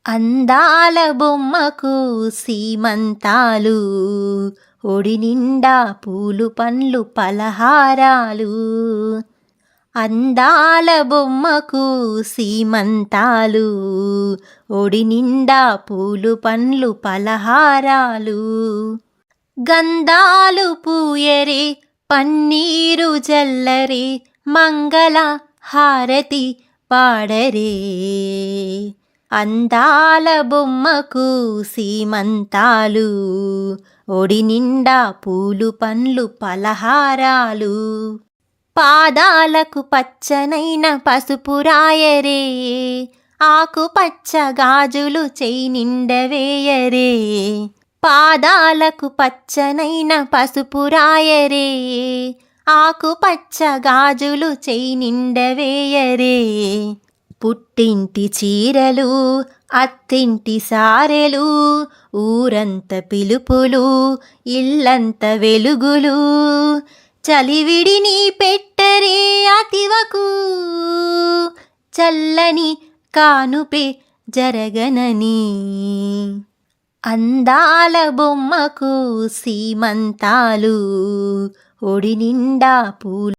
అందాల బొమ్మకు సీమంతాలు, ఒడి నిండా పూలు పండ్లు పలహారాలు. అందాల బొమ్మకు సీమంతాలు, ఒడి నిండా పూలు పండ్లు పలహారాలు. గంధాలు పూయరే, పన్నీరు జల్లరే, మంగళ హారతి పాడరే. అందాల బొమ్మకు సీమంతాలు, ఒడి నిండా పూలు పండ్లు పలహారాలు. పాదాలకు పచ్చనైన పసుపు రాయరే, ఆకుపచ్చ గాజులు చెయ్యి నిండవేయరే. పాదాలకు పచ్చనైన పసుపు రాయరే, ఆకుపచ్చ గాజులు చెయ్యి నిండవేయరే. పుట్టింటి చీరలు, అత్తింటి సారెలు, ఊరంత పిలుపులు, ఇల్లంత వెలుగులు. చలివిడిని పెట్టరే అతివకు, చల్లని కానుపే జరగనని. అందాల బొమ్మకు సీమంతాలు, ఒడి నిండా పూలు